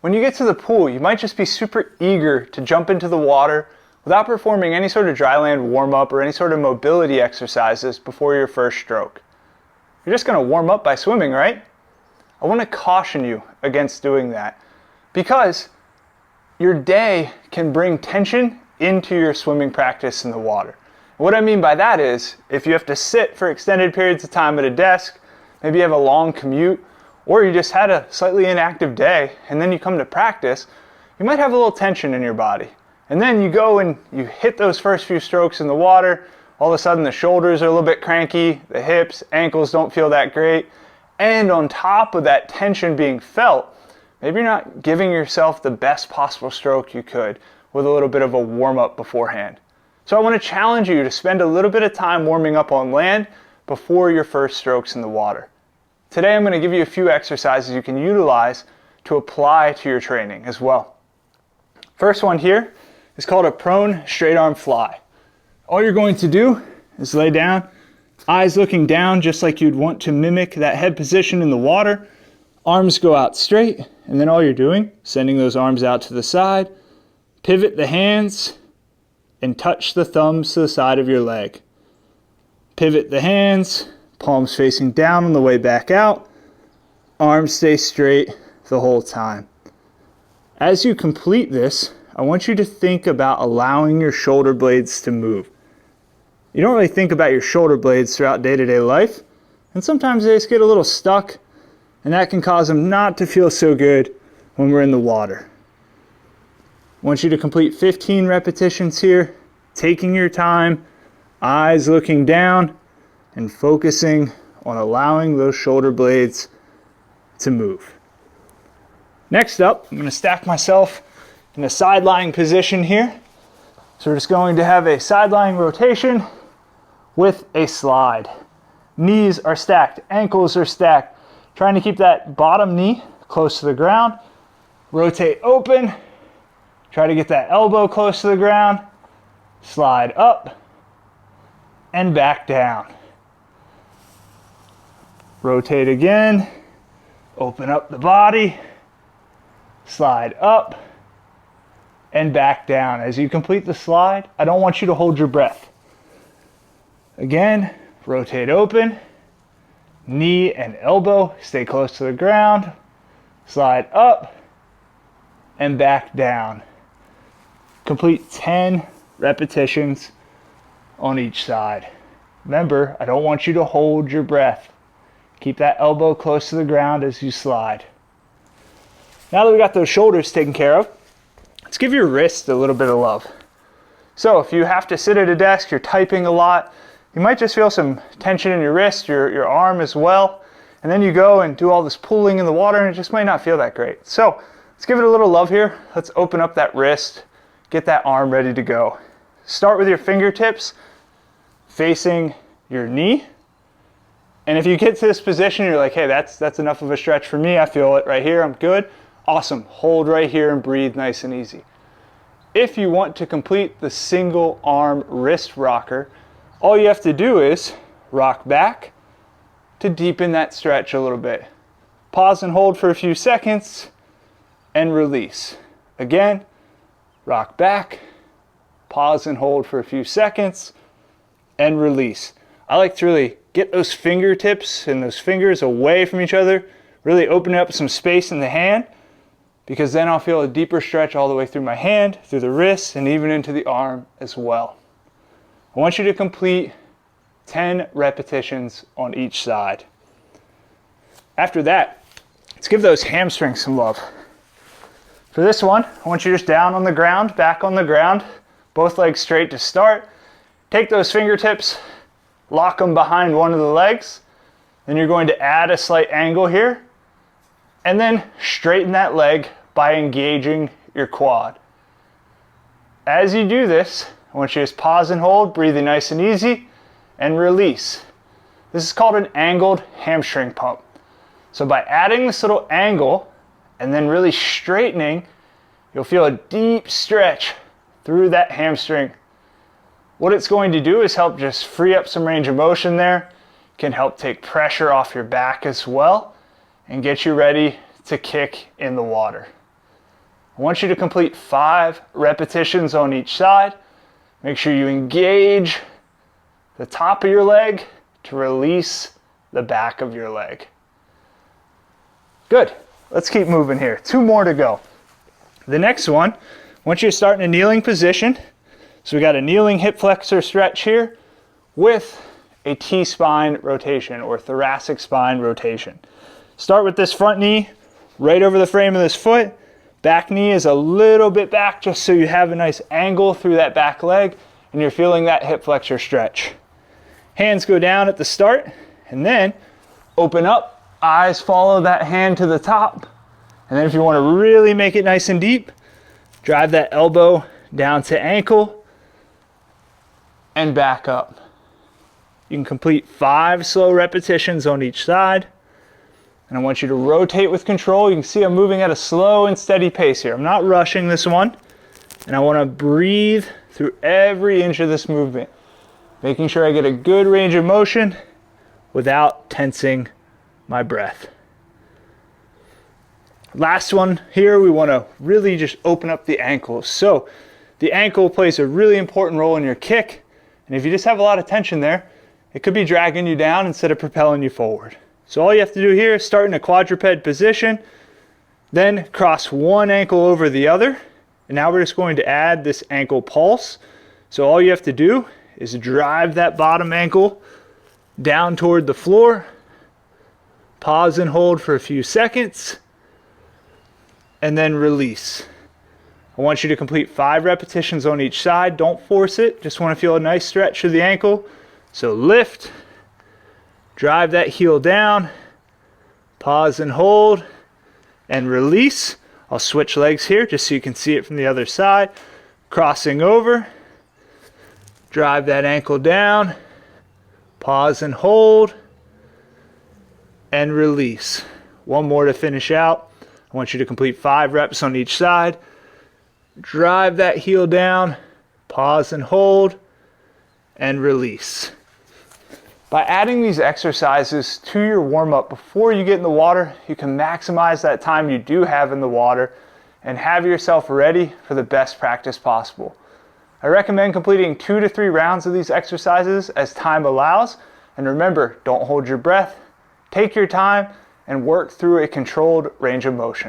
when you get to the pool, you might just be super eager to jump into the water without performing any sort of dryland warm-up or any sort of mobility exercises before your first stroke. You're just going to warm up by swimming, right? I want to caution you against doing that because your day can bring tension into your swimming practice in the water. What I mean by that is, if you have to sit for extended periods of time at a desk, maybe you have a long commute, or you just had a slightly inactive day, and then you come to practice, you might have a little tension in your body. And then you go and you hit those first few strokes in the water, all of a sudden the shoulders are a little bit cranky, the hips, ankles don't feel that great, and on top of that tension being felt, maybe you're not giving yourself the best possible stroke you could with a little bit of a warm-up beforehand. So I want to challenge you to spend a little bit of time warming up on land before your first strokes in the water. Today I'm going to give you a few exercises you can utilize to apply to your training as well. First one here is called a prone straight arm fly. All you're going to do is lay down, eyes looking down just like you'd want to mimic that head position in the water. Arms go out straight, and then all you're doing, sending those arms out to the side, pivot the hands, and touch the thumbs to the side of your leg. Pivot the hands, palms facing down on the way back out. Arms stay straight the whole time. As you complete this, I want you to think about allowing your shoulder blades to move. You don't really think about your shoulder blades throughout day-to-day life, and sometimes they just get a little stuck, and that can cause them not to feel so good when we're in the water. I want you to complete 15 repetitions here, taking your time, eyes looking down, and focusing on allowing those shoulder blades to move. Next up, I'm going to stack myself in a side lying position here. So we're just going to have a side lying rotation with a slide. Knees are stacked, ankles are stacked. Trying to keep that bottom knee close to the ground. Rotate open. Try to get that elbow close to the ground. Slide up and back down. Rotate again. Open up the body. Slide up and back down. As you complete the slide, I don't want you to hold your breath. Again, rotate open. Knee and elbow stay close to the ground. Slide up and back down. Complete 10 repetitions on each side. Remember, I don't want you to hold your breath. Keep that elbow close to the ground as you slide. Now that we got those shoulders taken care of, let's give your wrist a little bit of love. So if you have to sit at a desk, you're typing a lot, you might just feel some tension in your wrist, your arm as well, and then you go and do all this pulling in the water and it just might not feel that great. So let's give it a little love here. Let's open up that wrist, get that arm ready to go. Start with your fingertips facing your knee. And if you get to this position, you're like, hey, that's enough of a stretch for me. I feel it right here. I'm good. Awesome. Hold right here and breathe nice and easy. If you want to complete the single arm wrist rocker, all you have to do is rock back to deepen that stretch a little bit. Pause and hold for a few seconds and release. Again, rock back, pause and hold for a few seconds and release. I like to really get those fingertips and those fingers away from each other, really open up some space in the hand, because then I'll feel a deeper stretch all the way through my hand, through the wrist, and even into the arm as well. I want you to complete 10 repetitions on each side. After that, let's give those hamstrings some love. For this one, I want you just down on the ground, back on the ground, both legs straight to start. Take those fingertips, lock them behind one of the legs. Then you're going to add a slight angle here, and then straighten that leg by engaging your quad. As you do this, I want you to just pause and hold, breathing nice and easy, and release. This is called an angled hamstring pump. So by adding this little angle and then really straightening, you'll feel a deep stretch through that hamstring. What it's going to do is help just free up some range of motion there, can help take pressure off your back as well, and get you ready to kick in the water. I want you to complete 5 repetitions on each side. Make sure you engage the top of your leg to release the back of your leg. Good. Let's keep moving here. 2 more to go. The next one, I want you to start in a kneeling position. So we got a kneeling hip flexor stretch here with a T-spine rotation or thoracic spine rotation. Start with this front knee right over the frame of this foot. Back knee is a little bit back just so you have a nice angle through that back leg and you're feeling that hip flexor stretch. Hands go down at the start and then open up, eyes follow that hand to the top. And then if you want to really make it nice and deep, drive that elbow down to ankle and back up. You can complete 5 slow repetitions on each side. And I want you to rotate with control. You can see I'm moving at a slow and steady pace here. I'm not rushing this one. And I want to breathe through every inch of this movement, making sure I get a good range of motion without tensing my breath. Last one here, we want to really just open up the ankles. So the ankle plays a really important role in your kick. And if you just have a lot of tension there, it could be dragging you down instead of propelling you forward. So all you have to do here is start in a quadruped position, then cross one ankle over the other. And now we're just going to add this ankle pulse. So all you have to do is drive that bottom ankle down toward the floor, pause and hold for a few seconds, and then release. I want you to complete 5 repetitions on each side. Don't force it. Just want to feel a nice stretch of the ankle. So lift, drive that heel down, pause and hold, and release. I'll switch legs here just so you can see it from the other side. Crossing over, drive that ankle down, pause and hold, and release. One more to finish out. I want you to complete 5 reps on each side. Drive that heel down, pause and hold, and release. By adding these exercises to your warm-up before you get in the water, you can maximize that time you do have in the water and have yourself ready for the best practice possible. I recommend completing 2 to 3 rounds of these exercises as time allows. And remember, don't hold your breath, take your time, and work through a controlled range of motion.